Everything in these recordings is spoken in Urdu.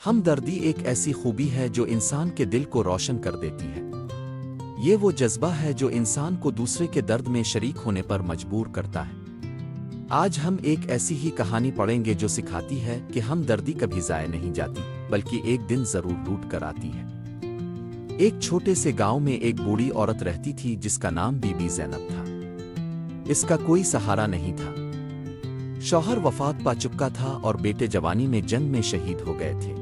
ہمدردی ایک ایسی خوبی ہے جو انسان کے دل کو روشن کر دیتی ہے۔ یہ وہ جذبہ ہے جو انسان کو دوسرے کے درد میں شریک ہونے پر مجبور کرتا ہے۔ آج ہم ایک ایسی ہی کہانی پڑھیں گے جو سکھاتی ہے کہ ہمدردی کبھی ضائع نہیں جاتی، بلکہ ایک دن ضرور لوٹ کر آتی ہے۔ ایک چھوٹے سے گاؤں میں ایک بوڑھی عورت رہتی تھی جس کا نام بی بی زینب تھا۔ اس کا کوئی سہارا نہیں تھا۔ شوہر وفات پا چکا تھا اور بیٹے جوانی میں جنگ میں شہید ہو گئے تھے۔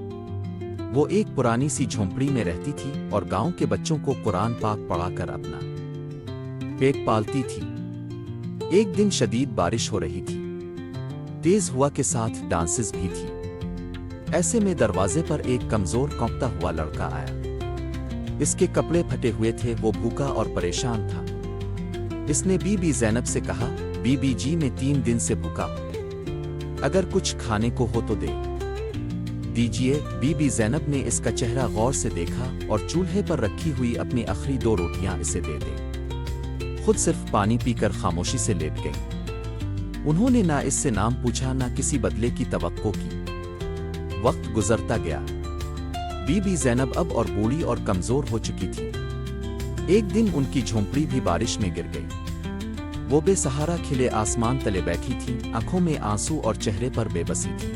وہ ایک پرانی سی جھونپڑی میں رہتی تھی اور گاؤں کے بچوں کو قرآن پاک پڑھا کر اپنا پیٹ پالتی تھی۔ ایک دن شدید بارش ہو رہی تھی، تیز ہوا کے ساتھ ڈانسز بھی تھی۔ ایسے میں دروازے پر ایک کمزور کانپتا ہوا لڑکا آیا۔ اس کے کپڑے پھٹے ہوئے تھے، وہ بھوکا اور پریشان تھا۔ اس نے بی بی زینب سے کہا، بی بی جی میں 3 دن سے بھوکا ہوں، اگر کچھ کھانے کو ہو تو دے دیجیے۔ بی بی زینب نے اس کا چہرہ غور سے دیکھا اور چولہے پر رکھی ہوئی اپنی آخری 2 روٹیاں اسے دے دیں۔ خود صرف پانی پی کر خاموشی سے لیٹ گئی۔ انہوں نے نہ اس سے نام پوچھا، نہ کسی بدلے کی توقع کی۔ وقت گزرتا گیا۔ بی بی زینب اب اور بوڑھی اور کمزور ہو چکی تھی۔ ایک دن ان کی جھونپڑی بھی بارش میں گر گئی۔ وہ بے سہارا کھلے آسمان تلے بیٹھی تھی، آنکھوں میں آنسو اور چہرے پر بے بسی تھی۔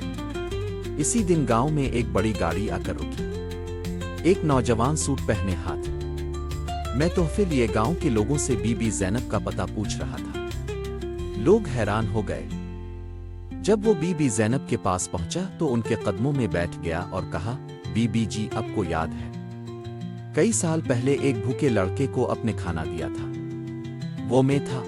اسی دن گاؤں میں ایک بڑی گاڑی آ کر رکی۔ ایک نوجوان سوٹ پہنے ہاتھ میں تحفے لیے گاؤں کے لوگوں سے بی بی زینب کا پتہ پوچھ رہا تھا۔ لوگ حیران ہو گئے۔ جب وہ بی بی زینب کے پاس پہنچا تو ان کے قدموں میں بیٹھ گیا اور کہا، بی بی جی، اب کو یاد ہے؟ کئی سال پہلے ایک بھوکے لڑکے کو اپنے کھانا دیا تھا، وہ میں تھا۔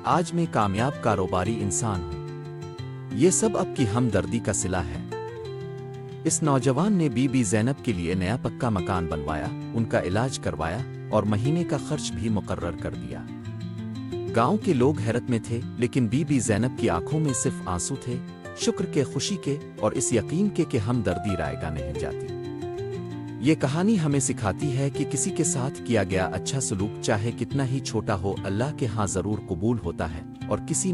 آج میں کامیاب کاروباری انسان ہوں۔ یہ سب اب کی ہمدردی کا صلہ ہے۔ اس نوجوان نے بی بی زینب کے لیے نیا پکا مکان بنوایا، ان کا علاج کروایا اور مہینے کا خرچ بھی مقرر کر دیا۔ گاؤں کے لوگ حیرت میں تھے، لیکن بی بی زینب کی آنکھوں میں صرف آنسو تھے، شکر کے، خوشی کے اور اس یقین کے کہ ہمدردی رائیگاں نہیں جاتی۔ یہ کہانی ہمیں سکھاتی ہے کہ کسی کے ساتھ کیا گیا اچھا سلوک چاہے کتنا ہی چھوٹا ہو، اللہ کے ہاں ضرور قبول ہوتا ہے، اور کسی